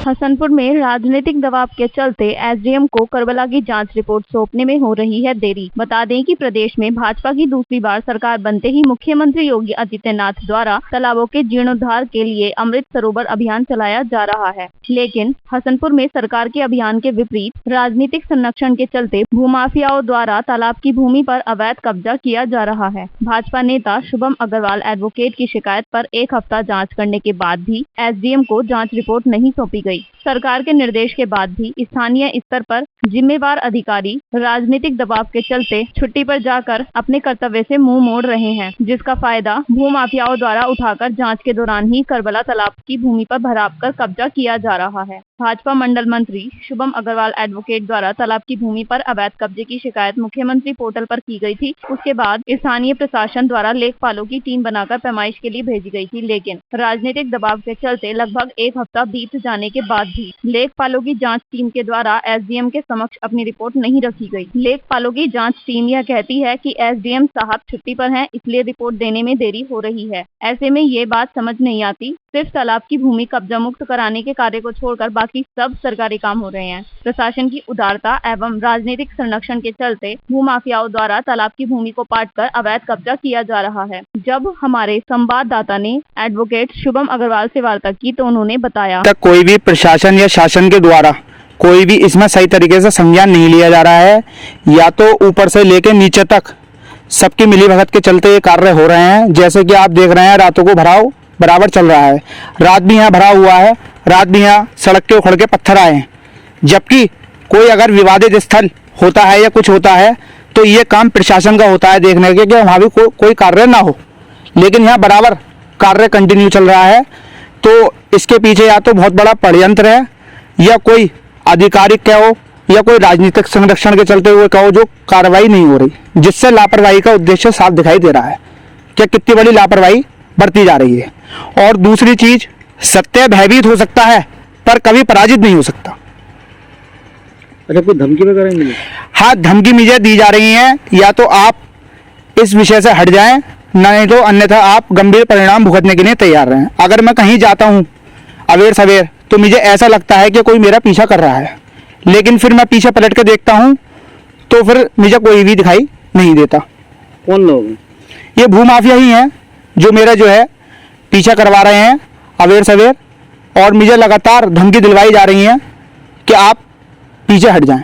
हसनपुर में राजनीतिक दबाव के चलते एसडीएम को करबला की जांच रिपोर्ट सौंपने में हो रही है देरी। बता दें कि प्रदेश में भाजपा की दूसरी बार सरकार बनते ही मुख्यमंत्री योगी आदित्यनाथ द्वारा तालाबों के जीर्णोद्धार के लिए अमृत सरोवर अभियान चलाया जा रहा है, लेकिन हसनपुर में सरकार के अभियान के विपरीत राजनीतिक संरक्षण के चलते भूमाफियाओं द्वारा तालाब की भूमि पर अवैध कब्जा किया जा रहा है। भाजपा नेता शुभम अग्रवाल एडवोकेट की शिकायत पर एक हफ्ता जाँच करने के बाद भी एसडीएम को जाँच रिपोर्ट नहीं सौंपी गई। सरकार के निर्देश के बाद भी स्थानीय स्तर पर जिम्मेवार अधिकारी राजनीतिक दबाव के चलते छुट्टी पर जाकर अपने कर्तव्य से मुंह मोड़ रहे हैं, जिसका फायदा भूमाफियाओं द्वारा उठाकर जांच के दौरान ही करबला तालाब की भूमि पर भराव कर कब्जा किया जा रहा है। भाजपा मंडल मंत्री शुभम अग्रवाल एडवोकेट द्वारा तालाब की भूमि पर अवैध कब्जे की शिकायत मुख्यमंत्री पोर्टल पर की गई थी। उसके बाद स्थानीय प्रशासन द्वारा लेखपालों की टीम बनाकर पैमाइश के लिए भेजी गई थी, लेकिन राजनीतिक दबाव के चलते लगभग एक हफ्ता बीत जाने के बाद भी लेखपालों की जांच टीम के द्वारा एसडीएम के समक्ष अपनी रिपोर्ट नहीं रखी गई। लेखपालों की जांच टीम यह कहती है कि एसडीएम साहब छुट्टी पर हैं, इसलिए रिपोर्ट देने में देरी हो रही है। ऐसे में ये बात समझ नहीं आती, सिर्फ तालाब की भूमि कब्जा मुक्त कराने के कार्य को छोड़कर बाकी सब सरकारी काम हो रहे हैं। प्रशासन की उदारता एवं राजनीतिक संरक्षण के चलते भूमाफियाओं द्वारा तालाब की भूमि को पाटकर अवैध कब्जा किया जा रहा है। जब हमारे संवाददाता ने एडवोकेट शुभम अग्रवाल से वार्ता की तो उन्होंने बताया, कोई भी प्रशासन या शासन के द्वारा कोई भी इसमें सही तरीके से संज्ञान नहीं लिया जा रहा है, या तो ऊपर से लेकर नीचे तक सबकी मिलीभगत के चलते ये कार्य हो रहे हैं। जैसे कि आप देख रहे हैं, रातों को भराव बराबर चल रहा है। रात भी यहाँ भरा हुआ है, रात भी यहाँ सड़क के उखड़ के पत्थर आए हैं। जबकि कोई अगर विवादित स्थल होता है या कुछ होता है तो ये काम प्रशासन का होता है देखने के कि वहाँ भी कोई कार्य ना हो, लेकिन यहाँ बराबर कार्य कंटिन्यू चल रहा है। तो इसके पीछे या तो बहुत बड़ा षड्यंत्र है, या कोई आधिकारिक कहो या कोई राजनीतिक संरक्षण के चलते हुए कहो जो कार्रवाई नहीं हो रही, जिससे लापरवाही का उद्देश्य साफ दिखाई दे रहा है कि कितनी बड़ी लापरवाही बरती जा रही है। और दूसरी चीज, सत्य भयभीत हो सकता है पर कभी पराजित नहीं हो सकता। अच्छा, कोई धमकी वगैरह मिली? हाँ, धमकी मुझे दी जा रही है, या तो आप इस विषय से हट जाएं, नहीं तो अन्यथा आप गंभीर परिणाम भुगतने के लिए तैयार रहें। अगर मैं कहीं जाता हूँ अवेर सवेर तो मुझे ऐसा लगता है कि कोई मेरा पीछा कर रहा है, लेकिन फिर मैं पीछे पलट के देखता हूँ तो फिर मुझे कोई भी दिखाई नहीं देता। कौन लोग? ये भूमाफिया ही हैं जो मेरा जो है पीछा करवा रहे हैं अवेर सवेर, और मुझे लगातार धमकी दिलवाई जा रही है कि आप पीछे हट जाएं।